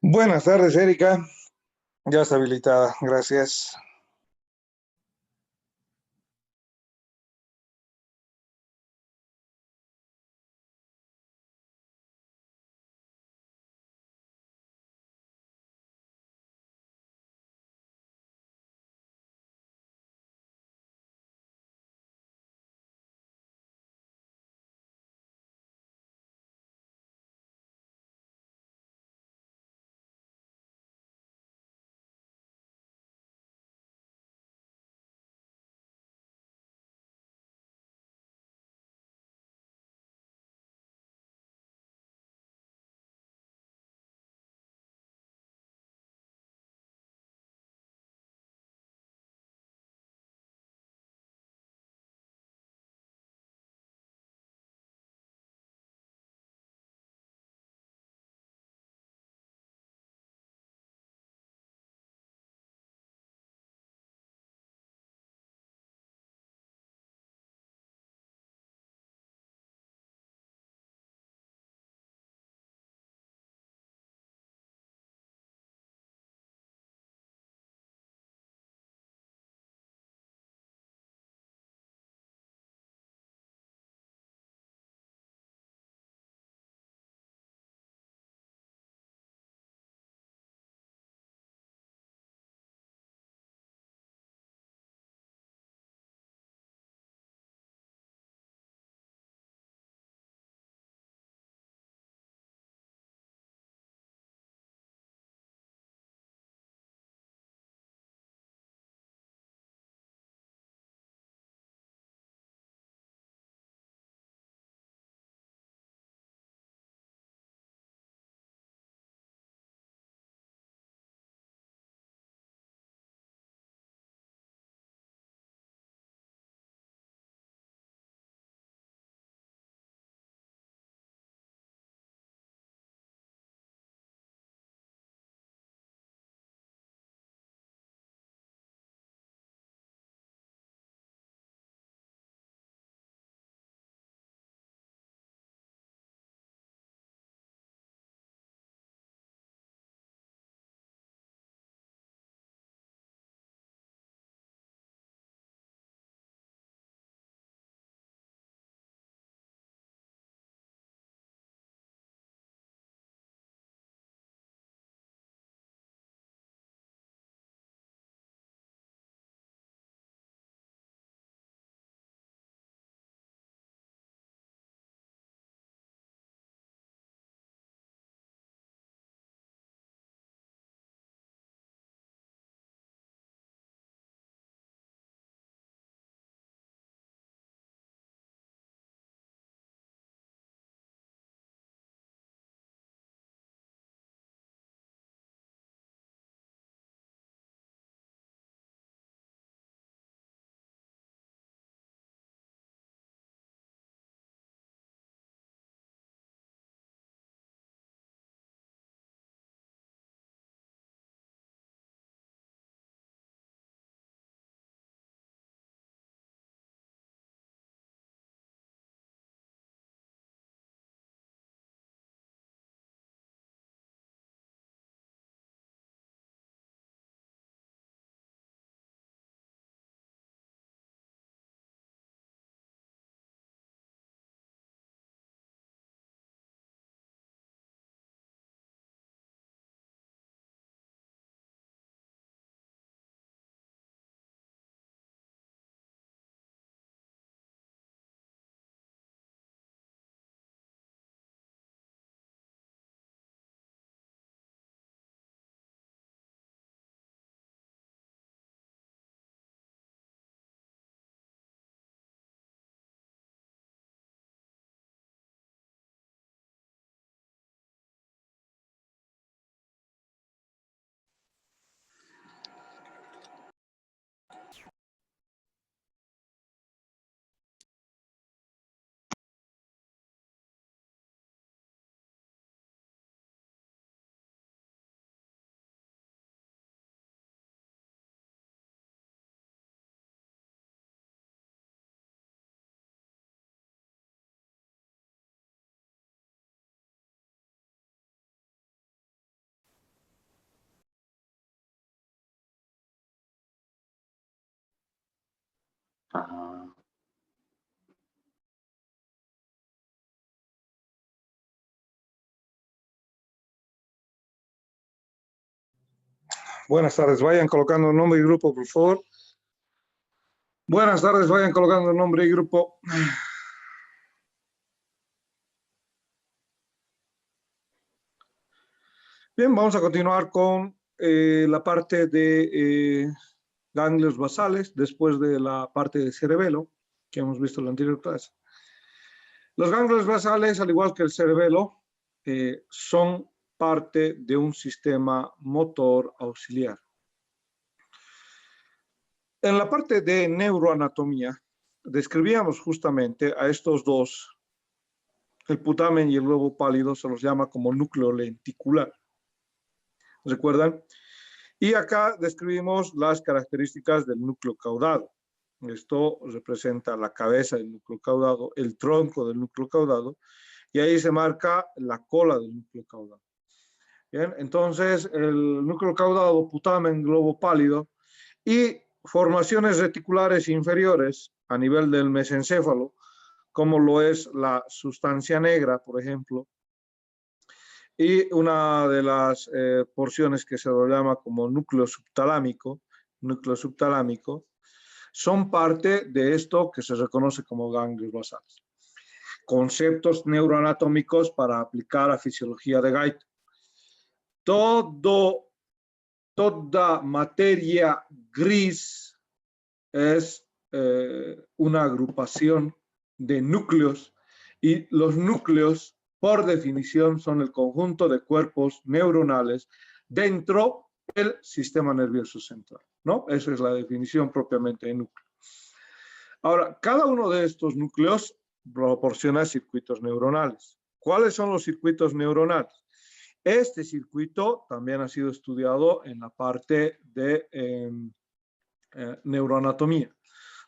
Buenas tardes, Erika. Ya está habilitada, gracias. Ah, Buenas tardes, vayan colocando nombre y grupo, por favor. Buenas tardes, vayan colocando nombre y grupo. Bien, vamos a continuar con la parte de ganglios basales, después de la parte de cerebelo, que hemos visto en la anterior clase. Los ganglios basales, al igual que el cerebelo, son parte de un sistema motor auxiliar. En la parte de neuroanatomía, describíamos justamente a estos dos, el putamen y el globo pálido, se los llama como núcleo lenticular. ¿Recuerdan? Y acá describimos las características del núcleo caudado. Esto representa la cabeza del núcleo caudado, el tronco del núcleo caudado, y ahí se marca la cola del núcleo caudado. Bien, entonces el núcleo caudado, putamen, globo pálido y formaciones reticulares inferiores a nivel del mesencéfalo, como lo es la sustancia negra, por ejemplo, y una de las porciones que se lo llama como núcleo subtalámico, son parte de esto que se reconoce como ganglios basales. Conceptos neuroanatómicos para aplicar a fisiología de Gait. Toda materia gris es una agrupación de núcleos y los núcleos, por definición, son el conjunto de cuerpos neuronales dentro del sistema nervioso central, ¿no? Esa es la definición propiamente de núcleo. Ahora, cada uno de estos núcleos proporciona circuitos neuronales. ¿Cuáles son los circuitos neuronales? Este circuito también ha sido estudiado en la parte de neuroanatomía,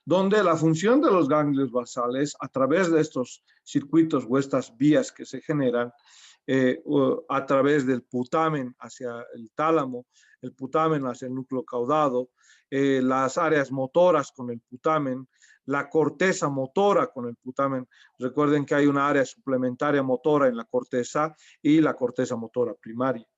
donde la función de los ganglios basales a través de estos circuitos o estas vías que se generan a través del putamen hacia el tálamo, el putamen hacia el núcleo caudado, las áreas motoras con el putamen, la corteza motora con el putamen. Recuerden que hay una área suplementaria motora en la corteza y la corteza motora primaria.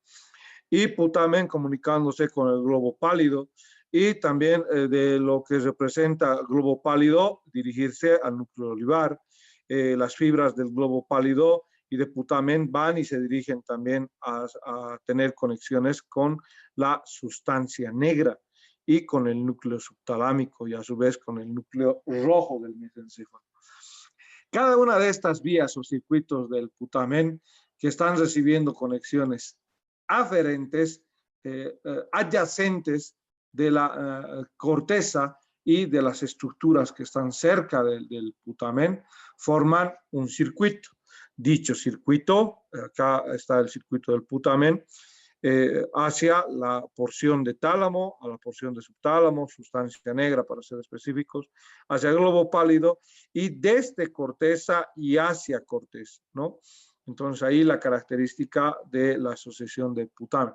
Y putamen comunicándose con el globo pálido y también de lo que representa el globo pálido dirigirse al núcleo olivar. Las fibras del globo pálido y de putamen van y se dirigen también a tener conexiones con la sustancia negra y con el núcleo subtalámico y a su vez con el núcleo rojo del mesencéfalo. Cada una de estas vías o circuitos del putamen que están recibiendo conexiones aferentes, adyacentes de la corteza y de las estructuras que están cerca del putamen, forman un circuito. Dicho circuito, acá está el circuito del putamen, hacia la porción de tálamo, a la porción de subtálamo, sustancia negra para ser específicos, hacia el globo pálido y desde corteza y hacia corteza, ¿no? Entonces ahí la característica de la asociación del putamen.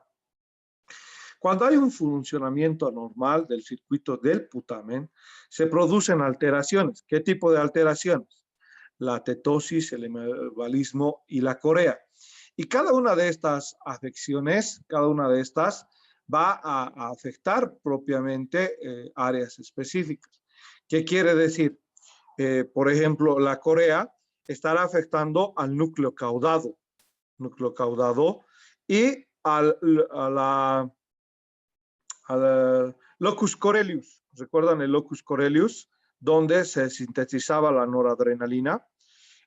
Cuando hay un funcionamiento anormal del circuito del putamen, se producen alteraciones. ¿Qué tipo de alteraciones? La tetosis, el hemivalismo y la corea. Y cada una de estas afecciones, cada una de estas va a afectar propiamente áreas específicas. ¿Qué quiere decir? Por ejemplo, la corea estará afectando al núcleo caudado y al locus coeruleus. ¿Recuerdan el locus coeruleus? Donde se sintetizaba la noradrenalina.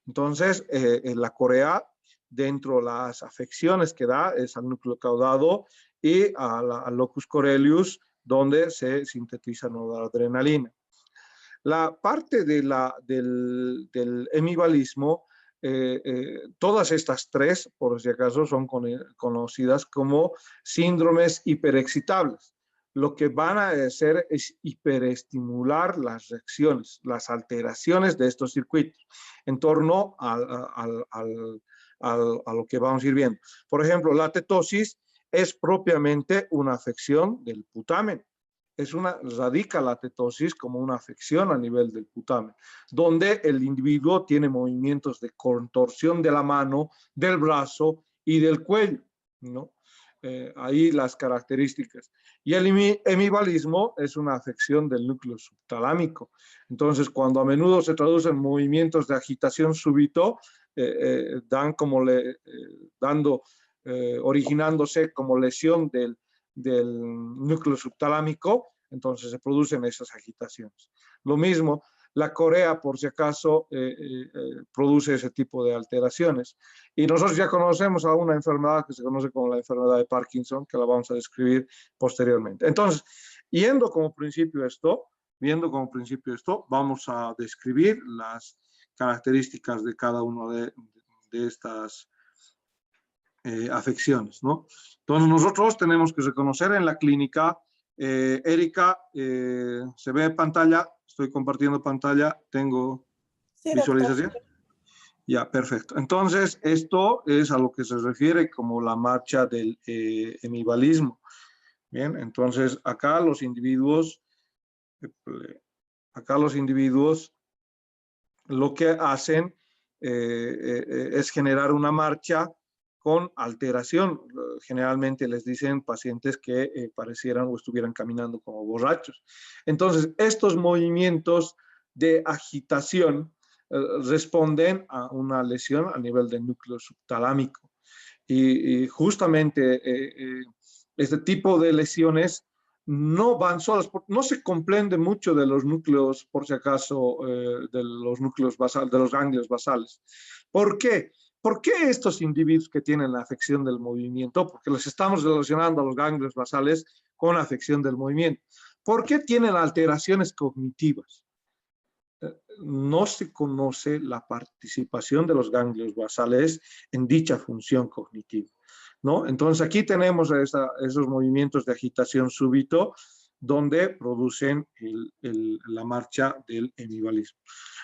Entonces, la corea, dentro de las afecciones que da, es al núcleo caudado y al locus coeruleus, donde se sintetiza noradrenalina. La parte de del hemivalismo, todas estas tres, por si acaso, son conocidas como síndromes hiperexcitables. Lo que van a hacer es hiperestimular las reacciones, las alteraciones de estos circuitos en torno a lo que vamos a ir viendo. Por ejemplo, la tetosis es propiamente una afección del putamen. radica la tetosis como una afección a nivel del putamen, donde el individuo tiene movimientos de contorsión de la mano, del brazo y del cuello, ¿no? Ahí las características. Y el hemibalismo es una afección del núcleo subtalámico. Entonces, cuando a menudo se traducen movimientos de agitación súbito, originándose como lesión del núcleo subtalámico, entonces se producen esas agitaciones. Lo mismo, la corea, por si acaso, produce ese tipo de alteraciones. Y nosotros ya conocemos a una enfermedad que se conoce como la enfermedad de Parkinson, que la vamos a describir posteriormente. Entonces, viendo como principio esto, vamos a describir las características de cada una de estas afecciones, ¿no? Entonces nosotros tenemos que reconocer en la clínica, Erika, ¿se ve pantalla? Estoy compartiendo pantalla, tengo Sí, doctor. visualización. Ya, perfecto. Entonces, esto es a lo que se refiere como la marcha del hemibalismo. Bien, entonces acá los individuos lo que hacen es generar una marcha con alteración. Generalmente les dicen pacientes que parecieran o estuvieran caminando como borrachos. Entonces, estos movimientos de agitación responden a una lesión a nivel del núcleo subtalámico. Y justamente este tipo de lesiones no van solas, no se comprende mucho de los núcleos, por si acaso, de los núcleos basales, de los ganglios basales. ¿Por qué? ¿Por qué estos individuos que tienen la afección del movimiento? Porque les estamos relacionando a los ganglios basales con la afección del movimiento. ¿Por qué tienen alteraciones cognitivas? No se conoce la participación de los ganglios basales en dicha función cognitiva, ¿no? Entonces aquí tenemos esos movimientos de agitación súbito donde producen la marcha del hemibalismo.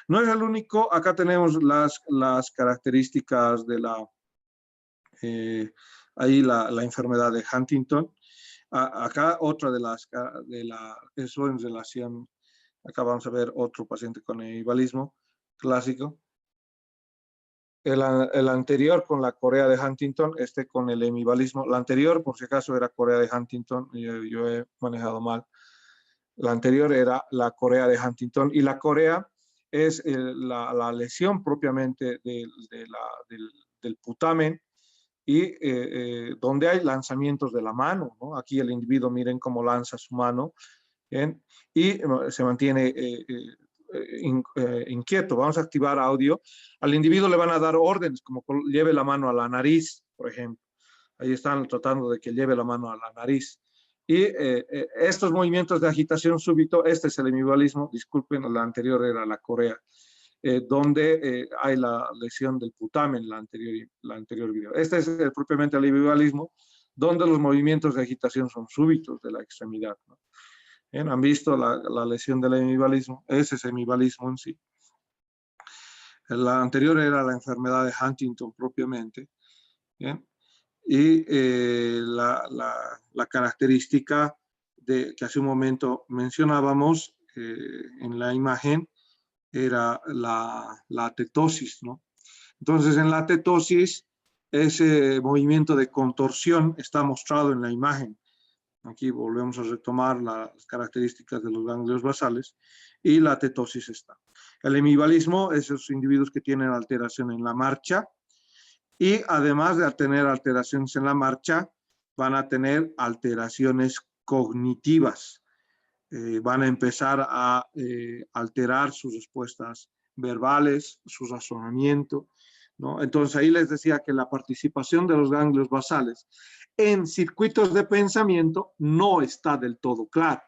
No es el único, acá tenemos las características de la enfermedad de Huntington. Acá otra eso en relación. Acá vamos a ver otro paciente con hemibalismo clásico. El anterior con la corea de Huntington, este con el hemibalismo. La anterior, por si acaso, era corea de Huntington, yo he manejado mal. La anterior era la corea de Huntington, y la corea es la lesión propiamente del putamen, y donde hay lanzamientos de la mano, ¿no? Aquí el individuo, miren cómo lanza su mano, ¿bien? Y se mantiene inquieto. Vamos a activar audio. Al individuo le van a dar órdenes, como lleve la mano a la nariz, por ejemplo. Ahí están tratando de que lleve la mano a la nariz. Y estos movimientos de agitación súbito, este es el hemibalismo, disculpen, la anterior era la corea, donde hay la lesión del putamen, la anterior video. Este es propiamente el hemibalismo, donde los movimientos de agitación son súbitos de la extremidad, ¿no? Bien, han visto la lesión del hemibalismo, ese es hemibalismo en sí. La anterior era la enfermedad de Huntington propiamente. Bien. Y la característica que hace un momento mencionábamos en la imagen era la tetosis, ¿no? Entonces, en la tetosis, ese movimiento de contorsión está mostrado en la imagen. Aquí volvemos a retomar las características de los ganglios basales, y la tetosis está. El hemibalismo, esos individuos que tienen alteración en la marcha, y además de tener alteraciones en la marcha, van a tener alteraciones cognitivas. Van a empezar a alterar sus respuestas verbales, su razonamiento, ¿no? Entonces ahí les decía que la participación de los ganglios basales en circuitos de pensamiento no está del todo clara.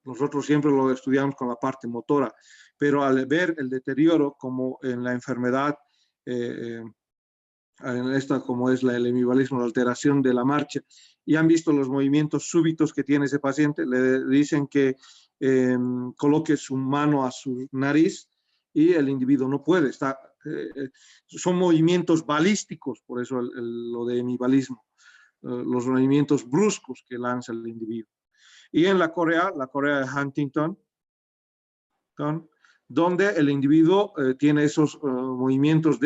Nosotros siempre lo estudiamos con la parte motora, pero al ver el deterioro, como en la enfermedad, en esta como es el hemibalismo, la alteración de la marcha, y han visto los movimientos súbitos que tiene ese paciente, le dicen que coloque su mano a su nariz, y el individuo no puede, son movimientos balísticos, por eso lo de hemibalismo, los movimientos bruscos que lanza el individuo. Y en la Corea de Huntington, donde el individuo tiene esos movimientos,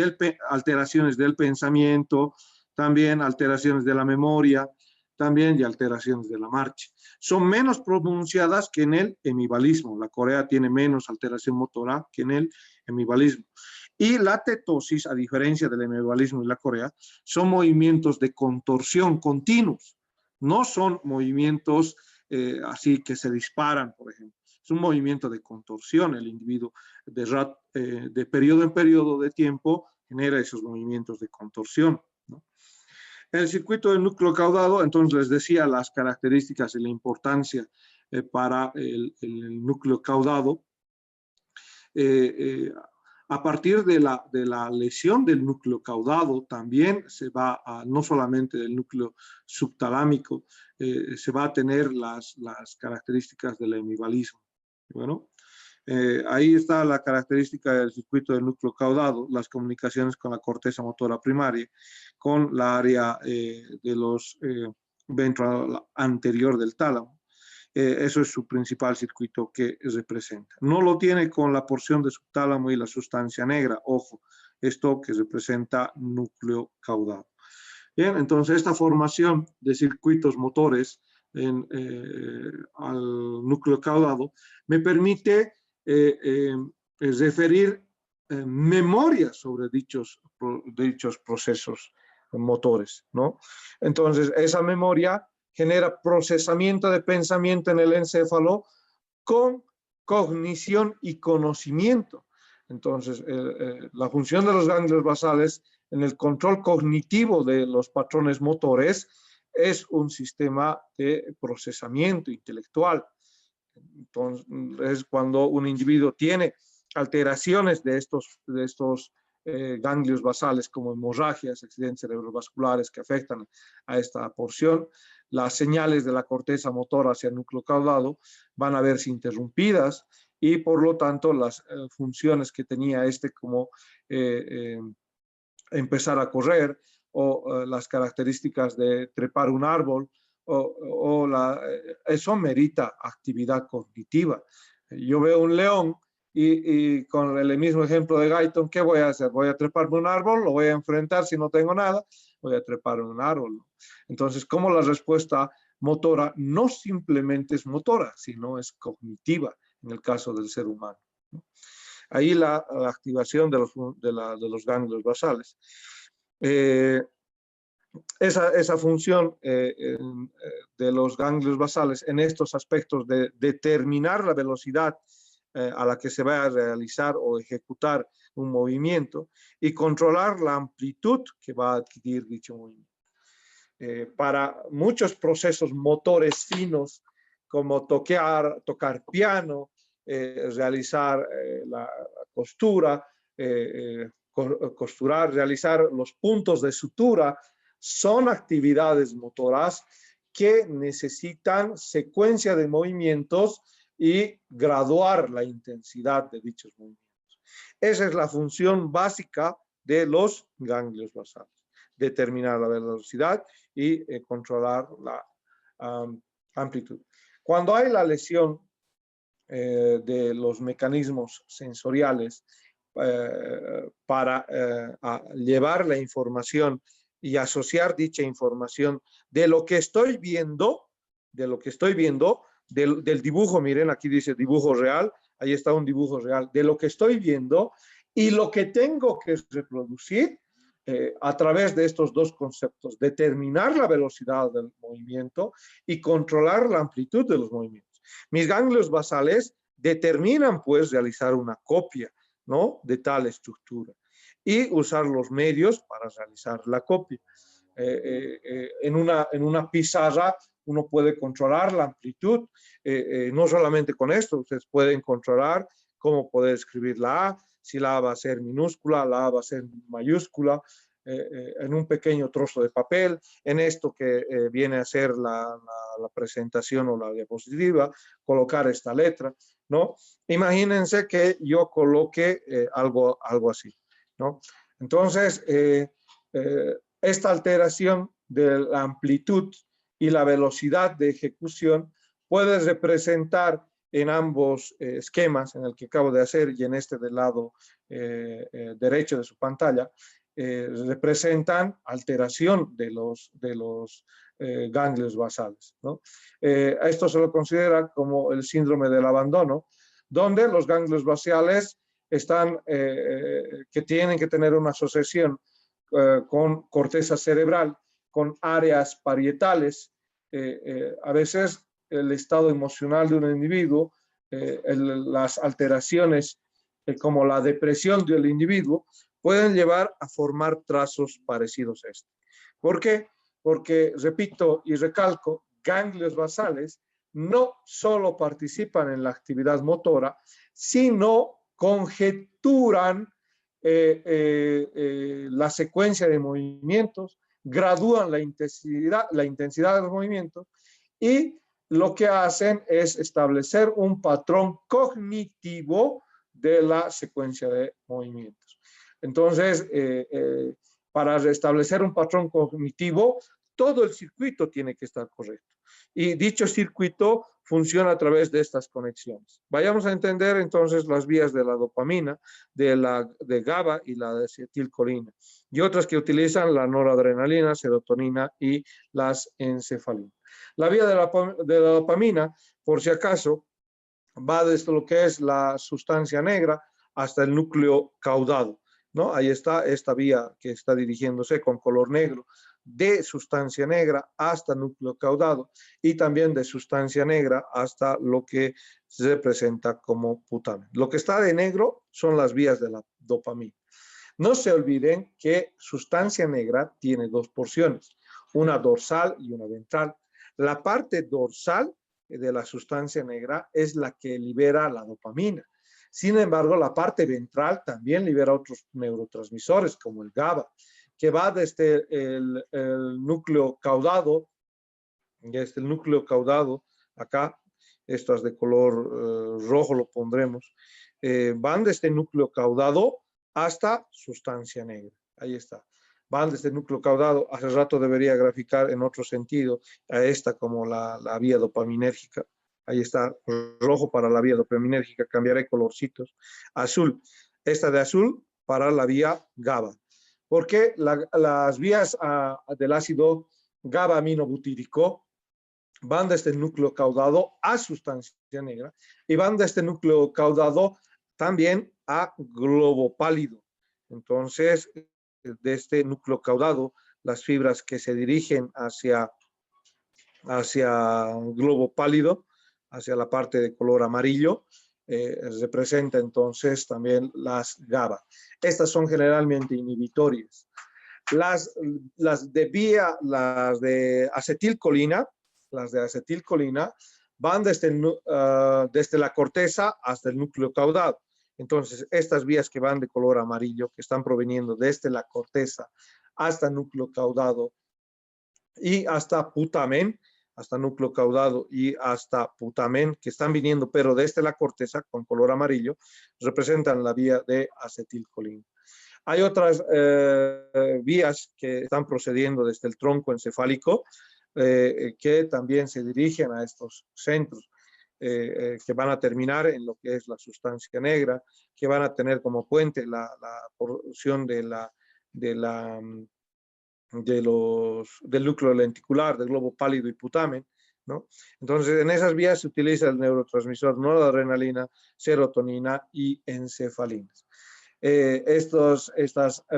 alteraciones del pensamiento, también alteraciones de la memoria, también y alteraciones de la marcha. Son menos pronunciadas que en el hemibalismo. La Corea tiene menos alteración motora que en el hemibalismo. Y la tetosis, a diferencia del hemibalismo y la Corea, son movimientos de contorsión continuos. No son movimientos así que se disparan, por ejemplo. Es un movimiento de contorsión. El individuo de periodo en periodo de tiempo genera esos movimientos de contorsión, ¿no? El circuito del núcleo caudado, entonces les decía las características y la importancia para el núcleo caudado. A partir de la lesión del núcleo caudado, también se va a, no solamente del núcleo subtalámico, se va a tener las características del hemibalismo. Bueno, ahí está la característica del circuito del núcleo caudado, las comunicaciones con la corteza motora primaria, con la área de los ventral anterior del tálamo. Eso es su principal circuito que representa. No lo tiene con la porción de subtálamo y la sustancia negra, ojo, esto que representa núcleo caudado. Bien, entonces esta formación de circuitos motores al núcleo caudado me permite referir memorias sobre dichos procesos motores, ¿no? Entonces, esa memoria genera procesamiento de pensamiento en el encéfalo con cognición y conocimiento. Entonces, la función de los ganglios basales en el control cognitivo de los patrones motores es un sistema de procesamiento intelectual. Entonces, es cuando un individuo tiene alteraciones de estos ganglios basales como hemorragias, accidentes cerebrovasculares que afectan a esta porción, las señales de la corteza motora hacia el núcleo caudado van a verse interrumpidas y por lo tanto las funciones que tenía como empezar a correr o las características de trepar un árbol eso merita actividad cognitiva. Yo veo un león y con el mismo ejemplo de Guyton, ¿qué voy a hacer? ¿Voy a treparme un árbol? ¿Lo voy a enfrentar si no tengo nada? Voy a trepar un árbol. Entonces, como la respuesta motora no simplemente es motora, sino es cognitiva en el caso del ser humano. Ahí la activación de los ganglios basales. Esa función de los ganglios basales en estos aspectos de determinar la velocidad a la que se va a realizar o ejecutar un movimiento y controlar la amplitud que va a adquirir dicho movimiento. Para muchos procesos motores finos, como tocar piano, realizar la costura, realizar los puntos de sutura, son actividades motoras que necesitan secuencia de movimientos y graduar la intensidad de dichos movimientos. Esa es la función básica de los ganglios basales, determinar la velocidad y controlar la amplitud. Cuando hay la lesión de los mecanismos sensoriales para llevar la información y asociar dicha información de lo que estoy viendo, del dibujo, miren, aquí dice dibujo real, ahí está un dibujo real, de lo que estoy viendo y lo que tengo que reproducir a través de estos dos conceptos, determinar la velocidad del movimiento y controlar la amplitud de los movimientos. Mis ganglios basales determinan, pues, realizar una copia, ¿no?, de tal estructura y usar los medios para realizar la copia. En una pizarra uno puede controlar la amplitud, no solamente con esto, ustedes pueden controlar cómo poder escribir la A, si la A va a ser minúscula, la A va a ser mayúscula, en un pequeño trozo de papel, en esto que viene a ser la presentación o la diapositiva, colocar esta letra, ¿no? Imagínense que yo coloque algo así, ¿no? Entonces, esta alteración de la amplitud y la velocidad de ejecución puedes representar en ambos esquemas, en el que acabo de hacer y en este del lado derecho de su pantalla, representan alteración de los ganglios basales, ¿no? Esto se lo considera como el síndrome del abandono, donde los ganglios basales están, que tienen que tener una asociación con corteza cerebral, con áreas parietales. A veces el estado emocional de un individuo, las alteraciones como la depresión del individuo, pueden llevar a formar trazos parecidos a este. ¿Por qué? Porque, repito y recalco, ganglios basales no solo participan en la actividad motora, sino conjeturan la secuencia de movimientos, gradúan la intensidad de los movimientos y lo que hacen es establecer un patrón cognitivo de la secuencia de movimientos. Entonces, para restablecer un patrón cognitivo, todo el circuito tiene que estar correcto. Y dicho circuito funciona a través de estas conexiones. Vayamos a entender entonces las vías de la dopamina, de GABA y la de acetilcolina, y otras que utilizan la noradrenalina, serotonina y las encefalinas. La vía de la dopamina, por si acaso, va desde lo que es la sustancia negra hasta el núcleo caudado, ¿no? Ahí está esta vía que está dirigiéndose con color negro de sustancia negra hasta núcleo caudado y también de sustancia negra hasta lo que se presenta como putamen. Lo que está de negro son las vías de la dopamina. No se olviden que sustancia negra tiene dos porciones, una dorsal y una ventral. La parte dorsal de la sustancia negra es la que libera la dopamina. Sin embargo, la parte ventral también libera otros neurotransmisores como el GABA, que va desde el núcleo caudado, acá, estas de color rojo lo pondremos, van desde el núcleo caudado hasta sustancia negra. Ahí está. Van desde el núcleo caudado, hace rato debería graficar en otro sentido a esta como la vía dopaminérgica. Ahí está, rojo para la vía dopaminérgica, cambiaré colorcitos. Azul, esta de azul para la vía GABA. Porque las vías del ácido GABA-aminobutírico van desde el núcleo caudado a sustancia negra y van desde el núcleo caudado también a globo pálido. Entonces, de este núcleo caudado, las fibras que se dirigen hacia globo pálido, hacia la parte de color amarillo, representa entonces también las GABA. Estas son generalmente inhibitorias. Las de acetilcolina van desde la corteza hasta el núcleo caudado. Entonces, estas vías que van de color amarillo, que están proveniendo desde la corteza hasta el núcleo caudado y hasta putamen, hasta núcleo caudado y hasta putamen, que están viniendo pero desde la corteza con color amarillo, representan la vía de acetilcolina. Hay otras vías que están procediendo desde el tronco encefálico que también se dirigen a estos centros que van a terminar en lo que es la sustancia negra, que van a tener como puente la porción del núcleo lenticular, del globo pálido y putamen, ¿no? Entonces, en esas vías se utiliza el neurotransmisor noradrenalina, serotonina y encefalinas. Estas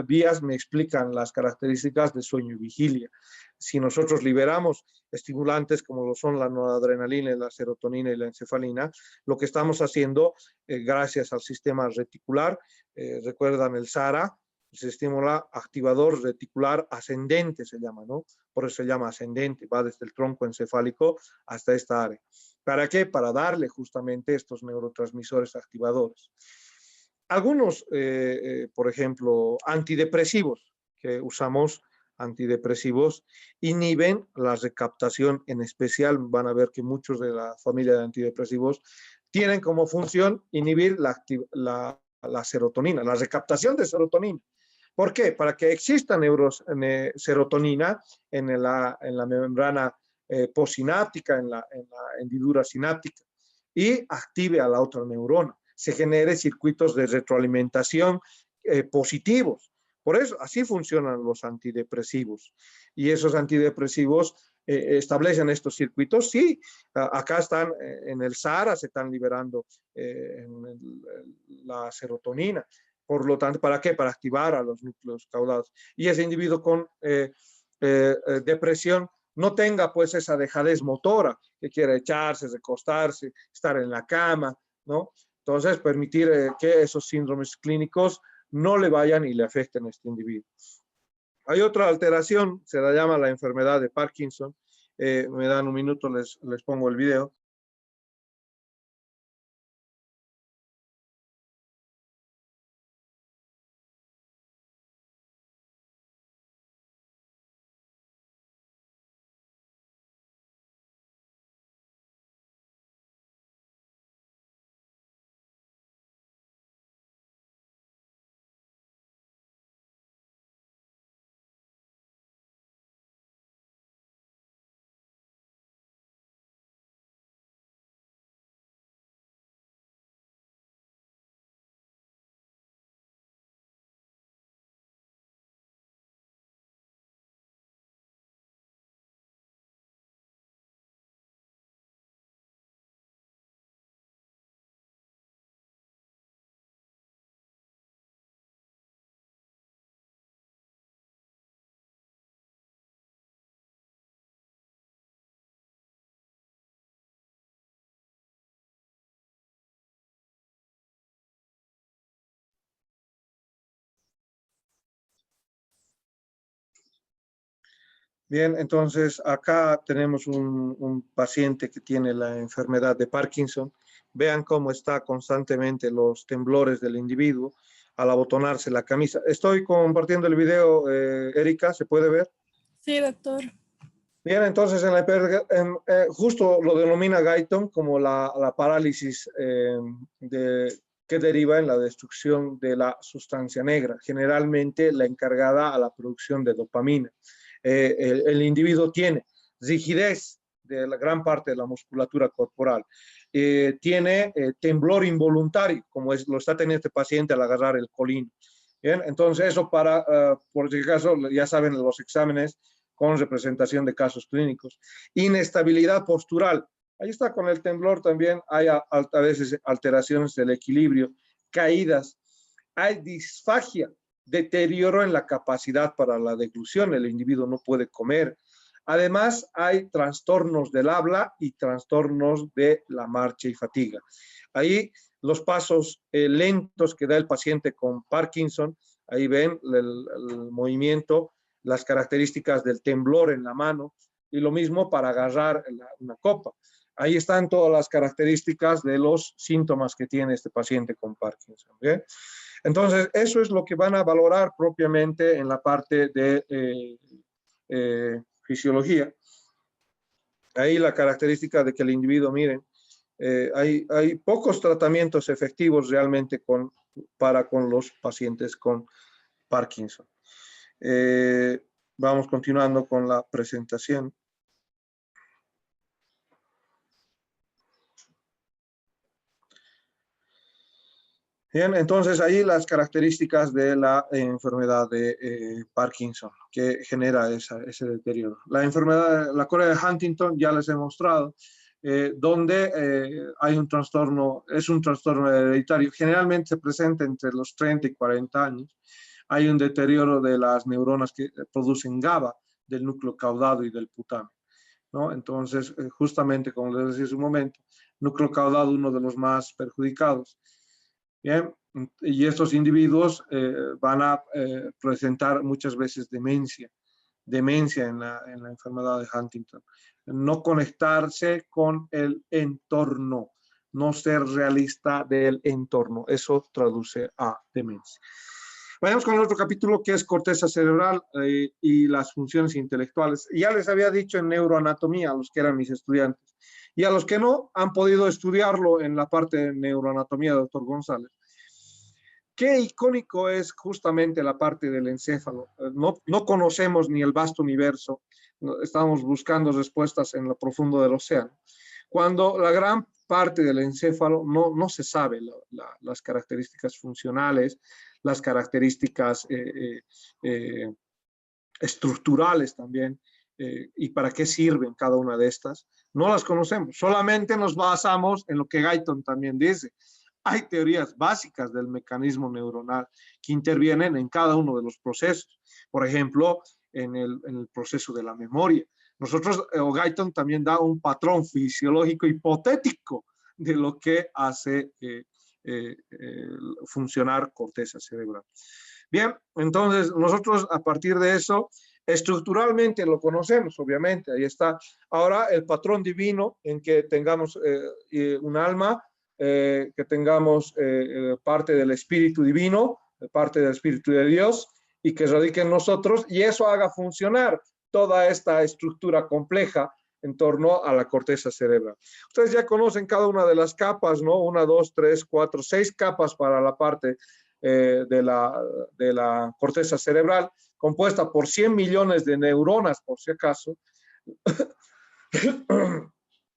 vías me explican las características de sueño y vigilia. Si nosotros liberamos estimulantes como lo son la noradrenalina, la serotonina y la encefalina, lo que estamos haciendo, gracias al sistema reticular, recuerdan el SARA, se estimula activador reticular ascendente, se llama, ¿no? Por eso se llama ascendente, va desde el tronco encefálico hasta esta área. ¿Para qué? Para darle justamente estos neurotransmisores activadores. Algunos, por ejemplo, antidepresivos que usamos, antidepresivos, inhiben la recaptación. En especial van a ver que muchos de la familia de antidepresivos tienen como función inhibir la serotonina, la recaptación de serotonina. ¿Por qué? Para que exista serotonina en la membrana postsináptica, en la hendidura sináptica, y active a la otra neurona. Se genere circuitos de retroalimentación positivos. Por eso, así funcionan los antidepresivos. Y esos antidepresivos establecen estos circuitos. Sí, acá están en el SARA, se están liberando la serotonina. Por lo tanto, ¿para qué? Para activar a los núcleos caudados. Y ese individuo con depresión no tenga pues esa dejadez motora, que quiere echarse, recostarse, estar en la cama, ¿no? Entonces, permitir que esos síndromes clínicos no le vayan y le afecten a este individuo. Hay otra alteración, se la llama la enfermedad de Parkinson. Me dan un minuto, les pongo el video. Bien, entonces acá tenemos un paciente que tiene la enfermedad de Parkinson. Vean cómo está constantemente los temblores del individuo al abotonarse la camisa. Estoy compartiendo el video, Erika, ¿se puede ver? Sí, doctor. Bien, entonces justo lo denomina Guyton como la parálisis que deriva en la destrucción de la sustancia negra, generalmente la encargada a la producción de dopamina. El individuo tiene rigidez de la gran parte de la musculatura corporal, tiene temblor involuntario, como lo está teniendo este paciente al agarrar el colín. Bien, entonces eso por si acaso, ya saben los exámenes con representación de casos clínicos. Inestabilidad postural. Ahí está con el temblor también, hay a veces alteraciones del equilibrio, caídas, hay disfagia, deterioro en la capacidad para la deglución, el individuo no puede comer. Además, hay trastornos del habla y trastornos de la marcha y fatiga. Ahí los pasos lentos que da el paciente con Parkinson, ahí ven el movimiento, las características del temblor en la mano, y lo mismo para agarrar una copa. Ahí están todas las características de los síntomas que tiene este paciente con Parkinson. ¿Bien? Entonces, eso es lo que van a valorar propiamente en la parte de fisiología. Ahí la característica de que el individuo, miren, hay pocos tratamientos efectivos realmente con los pacientes con Parkinson. Vamos continuando con la presentación. Bien, entonces ahí las características de la enfermedad de Parkinson que genera ese deterioro. La enfermedad, la Corea de Huntington ya les he mostrado, donde hay un trastorno, es un trastorno hereditario, generalmente se presenta entre los 30 y 40 años. Hay un deterioro de las neuronas que producen GABA, del núcleo caudado y del putamen, ¿no? Entonces, justamente como les decía hace un momento, núcleo caudado uno de los más perjudicados. Bien, y estos individuos van a presentar muchas veces demencia en la enfermedad de Huntington. No conectarse con el entorno, no ser realista del entorno, eso traduce a demencia. Vayamos con el otro capítulo que es corteza cerebral y las funciones intelectuales. Ya les había dicho en neuroanatomía a los que eran mis estudiantes y a los que no han podido estudiarlo en la parte de neuroanatomía, doctor González. qué icónico es justamente la parte del encéfalo. No conocemos ni el vasto universo, estamos buscando respuestas en lo profundo del océano. Cuando la gran parte del encéfalo no se sabe las características funcionales, las características estructurales también, y para qué sirven cada una de estas, no las conocemos. Solamente nos basamos en lo que Guyton también dice. Hay teorías básicas del mecanismo neuronal que intervienen en cada uno de los procesos. Por ejemplo, en el proceso de la memoria. Nosotros, Guyton también da un patrón fisiológico hipotético de lo que hace funcionar corteza cerebral. Bien, entonces nosotros a partir de eso, estructuralmente lo conocemos, obviamente, ahí está. Ahora el patrón divino en que tengamos un alma, que tengamos parte del espíritu divino, parte del espíritu de Dios, y que radique en nosotros, y eso haga funcionar toda esta estructura compleja en torno a la corteza cerebral. Ustedes ya conocen cada una de las capas, ¿no? 1, 2, 3, 4, 6 capas para la parte de la corteza cerebral, compuesta por 100 millones de neuronas, por si acaso.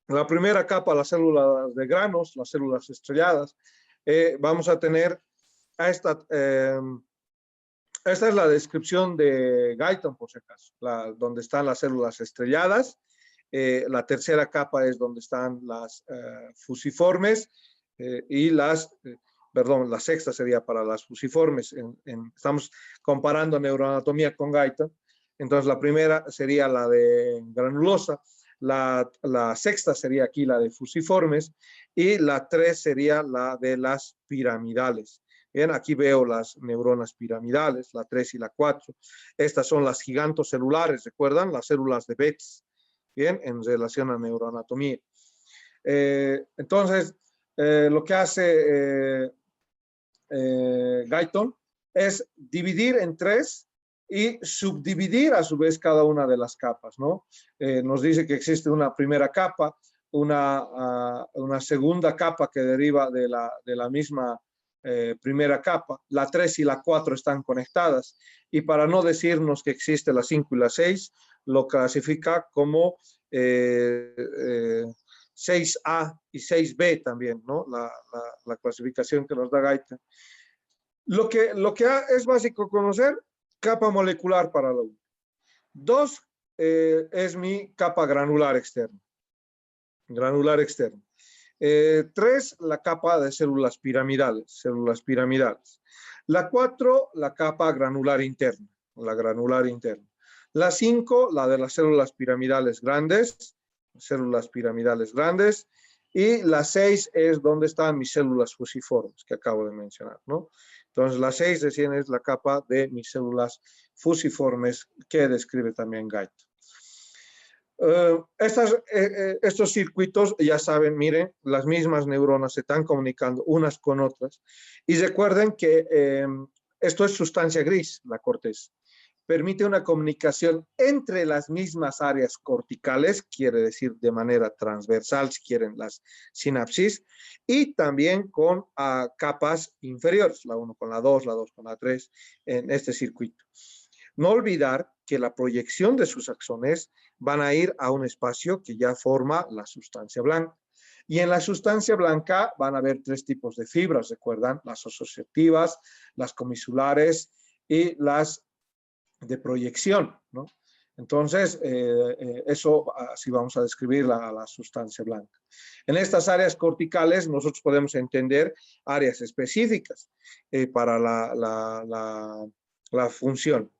La primera capa, las células de granos, las células estrelladas. Vamos a tener a esta es la descripción de Guyton, por si acaso, donde están las células estrelladas. La tercera capa es donde están las fusiformes y perdón, la sexta sería para las fusiformes. Estamos comparando neuroanatomía con Guyton. Entonces, la primera sería la de granulosa, la sexta sería aquí la de fusiformes y la 3 sería la de las piramidales. Bien, aquí veo las neuronas piramidales, la 3 y la 4. Estas son las gigantocelulares, ¿recuerdan? Las células de Betz, bien, en relación a neuroanatomía. Entonces, lo que hace Guyton es dividir en 3 y subdividir a su vez cada una de las capas, ¿no? Nos dice que existe una primera capa, una segunda capa que deriva de la misma primera capa, la 3 y la 4 están conectadas, y para no decirnos que existe la 5 y la 6, lo clasifica como 6A y 6B también, ¿no? La clasificación que nos da Guyton. Lo que es básico conocer, capa molecular para la 1. 2 es mi capa granular externa. Granular externa. 3, la capa de células piramidales. La 4, la capa granular interna. La granular interna. La 5, la de las células piramidales grandes. Y la 6 es donde están mis células fusiformes que acabo de mencionar, ¿no? Entonces, la 6 recién es la capa de mis células fusiformes que describe también Guyton. Estos circuitos, ya saben, miren, las mismas neuronas se están comunicando unas con otras. Y recuerden que esto es sustancia gris, la corteza. Permite una comunicación entre las mismas áreas corticales, quiere decir de manera transversal, si quieren, las sinapsis, y también con capas inferiores, la 1 con la 2, la 2 con la 3, en este circuito. No olvidar que la proyección de sus axones van a ir a un espacio que ya forma la sustancia blanca. Y en la sustancia blanca van a haber 3 tipos de fibras, ¿recuerdan? Las asociativas, las comisulares y las de proyección, ¿no? Entonces, eso así vamos a describir la sustancia blanca. En estas áreas corticales nosotros podemos entender áreas específicas para la función.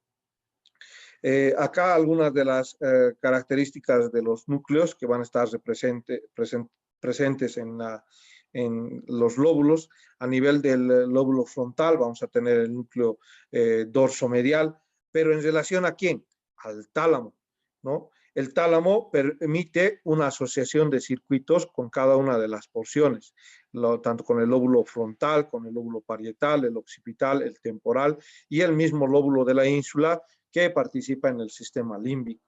Acá algunas de las características de los núcleos que van a estar presentes en los lóbulos. A nivel del lóbulo frontal vamos a tener el núcleo dorsomedial, pero en relación ¿a quién? Al tálamo, ¿no? El tálamo permite una asociación de circuitos con cada una de las porciones, tanto con el lóbulo frontal, con el lóbulo parietal, el occipital, el temporal y el mismo lóbulo de la ínsula que participa en el sistema límbico.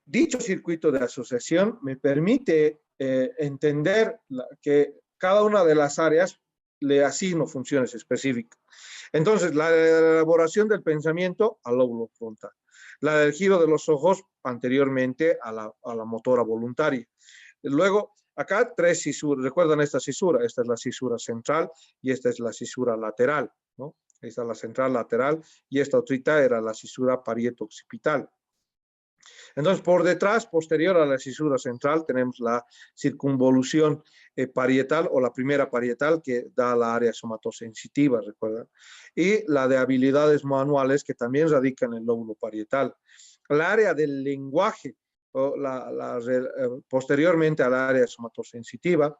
Dicho circuito de asociación me permite entender que cada una de las áreas le asigno funciones específicas. Entonces, la elaboración del pensamiento al lóbulo frontal. La del giro de los ojos anteriormente a la motora voluntaria. Luego, acá 3 cisuras. ¿Recuerdan esta cisura? Esta es la cisura central y esta es la cisura lateral, ¿no? Esta es la central lateral y esta otrita era la cisura parieto-occipital. Entonces, por detrás, posterior a la cisura central, tenemos la circunvolución parietal o la primera parietal que da la área somatosensitiva, ¿recuerdan? Y la de habilidades manuales que también radica en el lóbulo parietal. La área del lenguaje, o posteriormente al área somatosensitiva,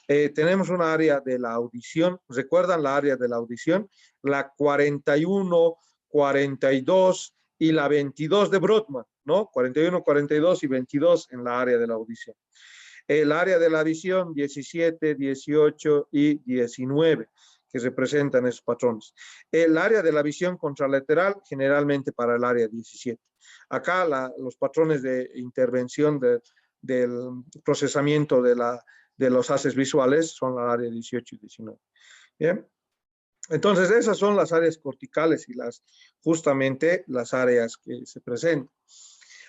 tenemos una área de la audición. ¿Recuerdan la área de la audición? La 41, 42 y la 22 de Brodmann, ¿no? 41, 42 y 22 en la área de la audición. El área de la visión, 17, 18 y 19, que representan esos patrones. El área de la visión contralateral, generalmente para el área 17. Acá los patrones de intervención del procesamiento de los haces visuales son la área 18 y 19. Bien. Entonces, esas son las áreas corticales y justamente las áreas que se presentan.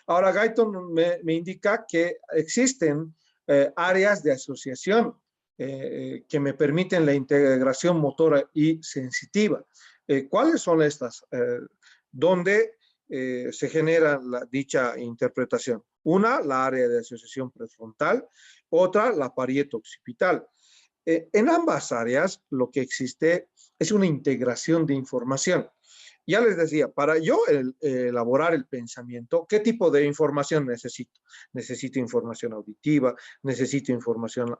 Ahora, Guyton me indica que existen áreas de asociación que me permiten la integración motora y sensitiva. ¿Cuáles son estas? ¿Dónde se genera dicha interpretación? Una, la área de asociación prefrontal, otra, la parieto-occipital. En ambas áreas lo que existe es una integración de información. Ya les decía, para yo elaborar el pensamiento, ¿qué tipo de información necesito? Necesito información auditiva, necesito información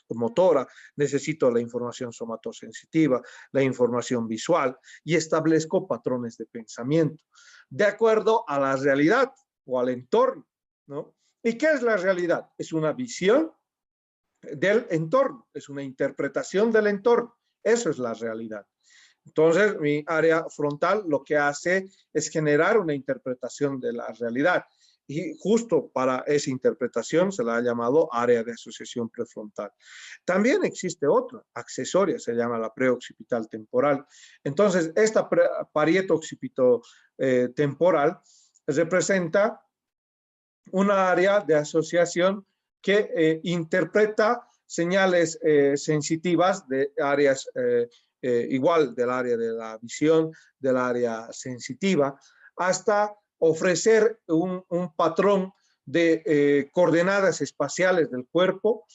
motora, necesito la información somatosensitiva, la información visual y establezco patrones de pensamiento de acuerdo a la realidad o al entorno, ¿no? ¿Y qué es la realidad? Es una visión del entorno, es una interpretación del entorno. Eso es la realidad. Entonces, mi área frontal lo que hace es generar una interpretación de la realidad. Y justo para esa interpretación se la ha llamado área de asociación prefrontal. También existe otra, accesoria, se llama la preoccipital temporal. Entonces, esta parieto occipito temporal representa una área de asociación que interpreta señales sensitivas de áreas igual del área de la visión, del área sensitiva, hasta ofrecer un patrón de coordenadas espaciales del cuerpo,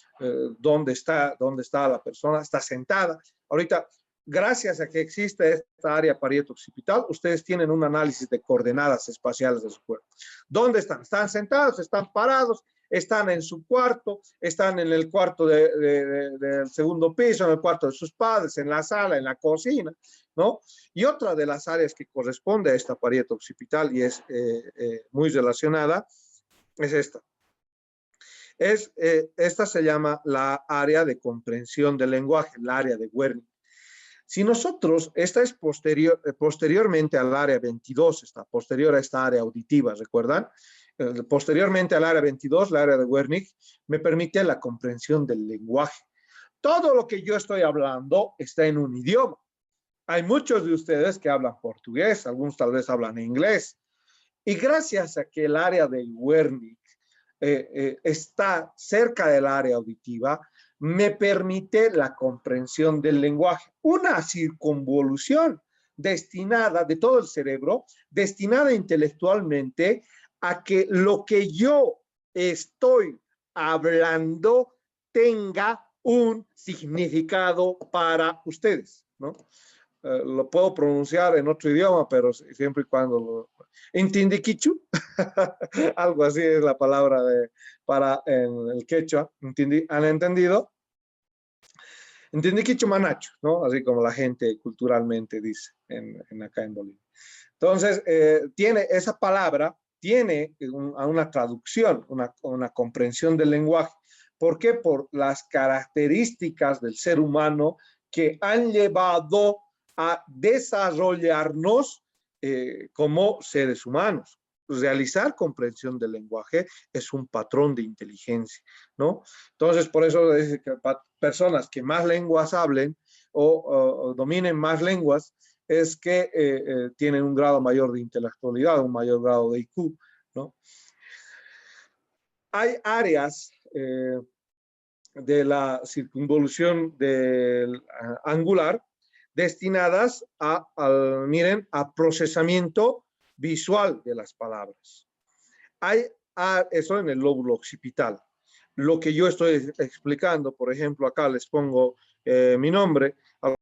dónde está la persona, está sentada. Ahorita, gracias a que existe esta área parieto-occipital, ustedes tienen un análisis de coordenadas espaciales de su cuerpo. ¿Dónde están? ¿Están sentados? ¿Están parados? Están en su cuarto, están en el cuarto del segundo piso, en el cuarto de sus padres, en la sala, en la cocina, ¿no? Y otra de las áreas que corresponde a esta parieto occipital y es muy relacionada es esta. Esta se llama la área de comprensión del lenguaje, el área de Wernicke. Si nosotros, esta es posteriormente al área 22, está posterior a esta área auditiva, ¿recuerdan? Posteriormente al área 22, la área de Wernicke, me permite la comprensión del lenguaje. Todo lo que yo estoy hablando está en un idioma. Hay muchos de ustedes que hablan portugués, algunos tal vez hablan inglés. Y gracias a que el área de Wernicke está cerca del área auditiva, me permite la comprensión del lenguaje. Una circunvolución destinada de todo el cerebro, destinada intelectualmente a que lo que yo estoy hablando tenga un significado para ustedes, ¿no? Lo puedo pronunciar en otro idioma, pero siempre y cuando ¿entiende quichu? Algo así es la palabra para en el quechua. ¿Han entendido? ¿Entiende quichu manacho? ¿No? Así como la gente culturalmente dice acá en Bolivia. Entonces, esa palabra tiene una traducción, una comprensión del lenguaje. ¿Por qué? Por las características del ser humano que han llevado a desarrollarnos como seres humanos. realizar comprensión del lenguaje es un patrón de inteligencia, ¿no? Entonces, por eso es que personas que más lenguas hablen o dominen más lenguas es que tienen un grado mayor de intelectualidad, un mayor grado de IQ, ¿no? Hay áreas de la circunvolución del angular destinadas miren, a procesamiento visual de las palabras. Hay eso en el lóbulo occipital. Lo que yo estoy explicando, por ejemplo, acá les pongo mi nombre,